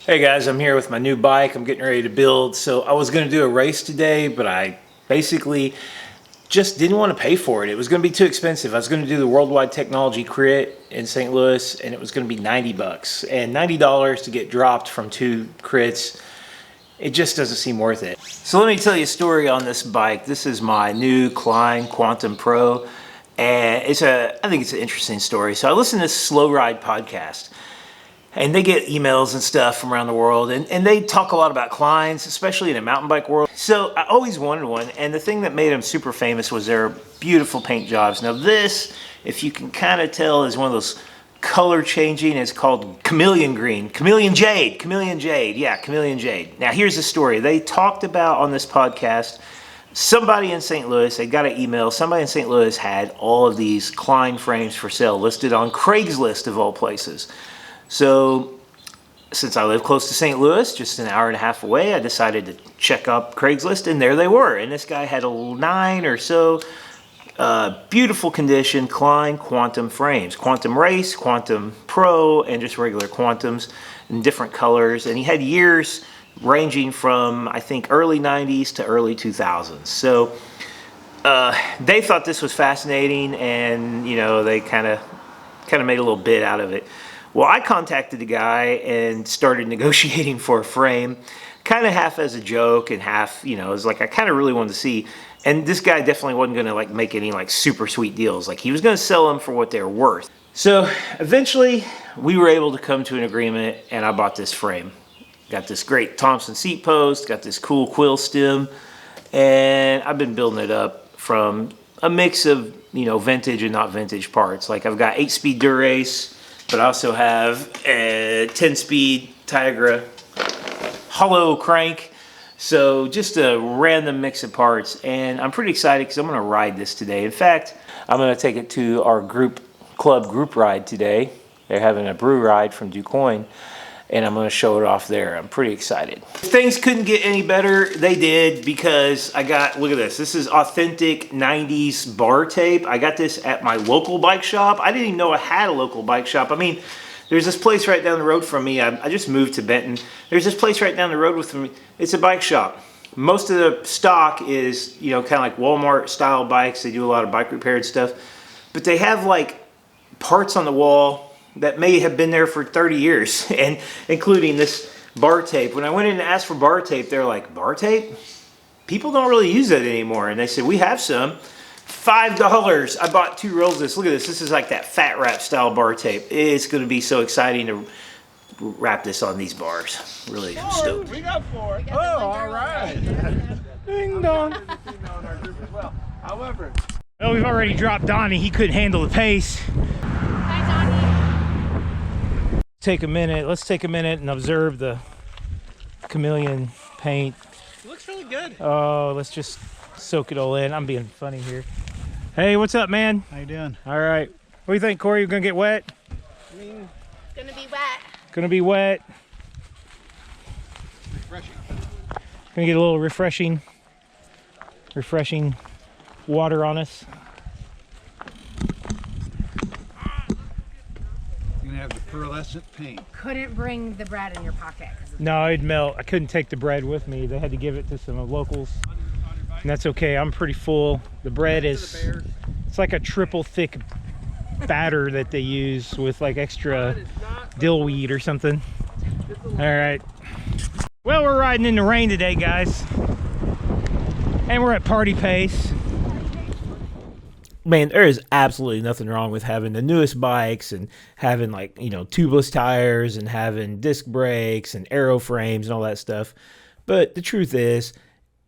Hey guys, I'm here with my new bike. I'm getting ready to build. So I was going to do a race today, but I basically just didn't want to pay for it. It was going to be too expensive. I was going to do the Worldwide Technology Crit in St. Louis, and it was going to be 90 bucks. And $90 to get dropped from 2 crits, it just doesn't seem worth it. So let me tell you a story on this bike. This is my new Klein Quantum Pro, and I think it's an interesting story. So I listen to this Slow Ride podcast, and they get emails and stuff from around the world, and they talk a lot about Kleins, especially in the mountain bike world. So I always wanted one, and the thing that made them super famous was their beautiful paint jobs. Now this, if you can kind of tell, is one of those color changing. It's called Chameleon Green. Chameleon Jade. Chameleon Jade. Yeah, Chameleon Jade. Now here's the story. They talked about on this podcast, somebody in St. Louis, they got an email, somebody in St. Louis had all of these Klein frames for sale listed on Craigslist of all places. So since I live close to St. Louis, just an hour and a half away, I decided to check up Craigslist, and there they were. And this guy had 9 or so beautiful condition Klein Quantum frames. Quantum Race, Quantum Pro, and just regular Quantums in different colors. And he had years ranging from, I think, early 90s to early 2000s. So they thought this was fascinating, and, you know, they kind of made a little bit out of it. Well, I contacted the guy and started negotiating for a frame, kind of half as a joke and half, you know, it was like I kind of really wanted to see. And this guy definitely wasn't going to like make any like super sweet deals. Like he was going to sell them for what they were worth. So eventually we were able to come to an agreement, and I bought this frame. Got this great Thompson seat post, got this cool quill stem, and I've been building it up from a mix of, you know, vintage and not vintage parts. Like I've got 8-speed Durace, but I also have a 10-speed Tigra hollow crank. So just a random mix of parts. And I'm pretty excited because I'm going to ride this today. In fact, I'm going to take it to our club group ride today. They're having a brew ride from DuQuoin, and I'm going to show it off there. I'm pretty excited. If things couldn't get any better, they did, because I got, look at this. This is authentic 90s bar tape. I got this at my local bike shop. I didn't even know I had a local bike shop. I mean, there's this place right down the road from me. I just moved to Benton. There's this place right down the road with me. It's a bike shop. Most of the stock is, you know, kind of like Walmart style bikes. They do a lot of bike repair and stuff. But they have like parts on the wall that may have been there for 30 years, and including this bar tape. When I went in and asked for bar tape, they're like, bar tape? People don't really use that anymore. And they said, we have some. $5. I bought 2 rolls of this. Look at this. This is like that fat wrap style bar tape. It's going to be so exciting to wrap this on these bars. Really stoked. We got 4. Oh, all right. Ding dong. However, well, we've already dropped Donnie. He couldn't handle the pace. Take a minute. Let's take a minute and observe the chameleon paint. it looks really good. Oh, let's just soak it all in. I'm being funny here. Hey, what's up, man? How you doing? All right. What do you think, Corey? You gonna get wet? I mean, Gonna be wet. Gonna be wet. refreshing. Gonna get a little refreshing water on us. You're gonna have the pearlescent paint. Couldn't bring the bread in your pocket. No, it'd melt. I couldn't take the bread with me. They had to give it to some locals. And that's okay. I'm pretty full. The bread is, it's like a triple thick batter that they use with like extra dill weed or something. All right. Well, we're riding in the rain today, guys. And we're at party pace. Man, there is absolutely nothing wrong with having the newest bikes and having, like, you know, tubeless tires and having disc brakes and aero frames and all that stuff. But the truth is,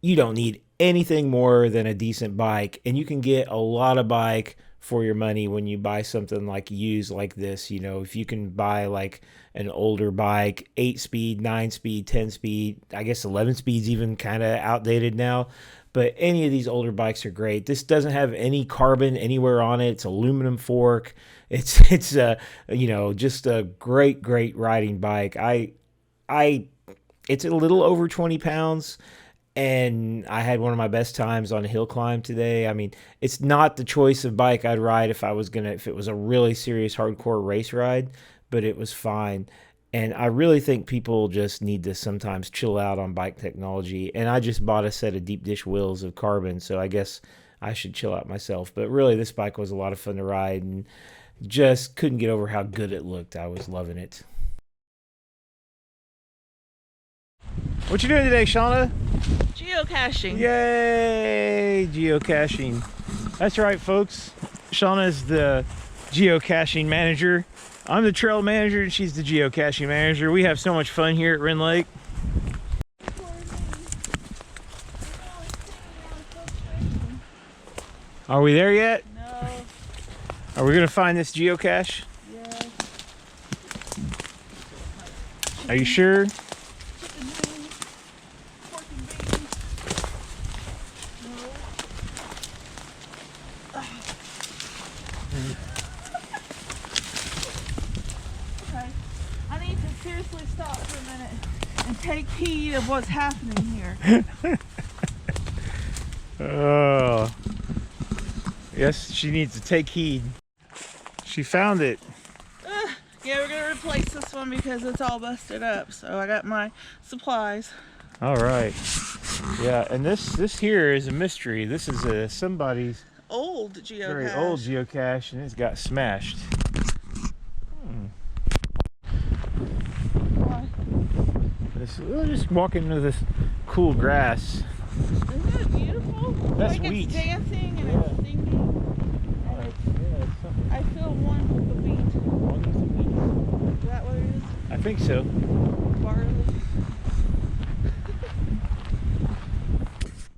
you don't need anything more than a decent bike, and you can get a lot of bike for your money when you buy something like used like this. You know, if you can buy like an older bike, 8-speed, 9-speed, 10-speed, I guess 11 speed's even kind of outdated now. But any of these older bikes are great. This doesn't have any carbon anywhere on it. It's aluminum fork. It's you know, just a great riding bike. It's a little over 20 pounds, and I had one of my best times on a hill climb today. I mean, it's not the choice of bike I'd ride if it was a really serious hardcore race ride, but it was fine. And I really think people just need to sometimes chill out on bike technology. And I just bought a set of deep dish wheels of carbon, so I guess I should chill out myself. But really, this bike was a lot of fun to ride, and just couldn't get over how good it looked. I was loving it. What you doing today, Shauna? Geocaching. Yay, geocaching. That's right, folks. Shauna is the geocaching manager. I'm the trail manager and she's the geocaching manager. We have so much fun here at Rend Lake. Are we there yet? No. Are we gonna find this geocache? Yes. Are you sure? Chicken wings. Pork and beans. No. Okay. I need to seriously stop for a minute and take heed of what's happening here. Oh. Yes, she needs to take heed. She found it. Yeah, we're gonna replace this one because it's all busted up. So I got my supplies. All right. Yeah, and this here is a mystery. This is somebody's Old geocache. very old geocache, and it's got smashed. Why? We're just walking into this cool grass. Isn't it beautiful? That's like wheat. It's dancing and Yeah. it's singing. Yeah, it's something. I feel one with the wheat. Is that what it is? I think so. Barley.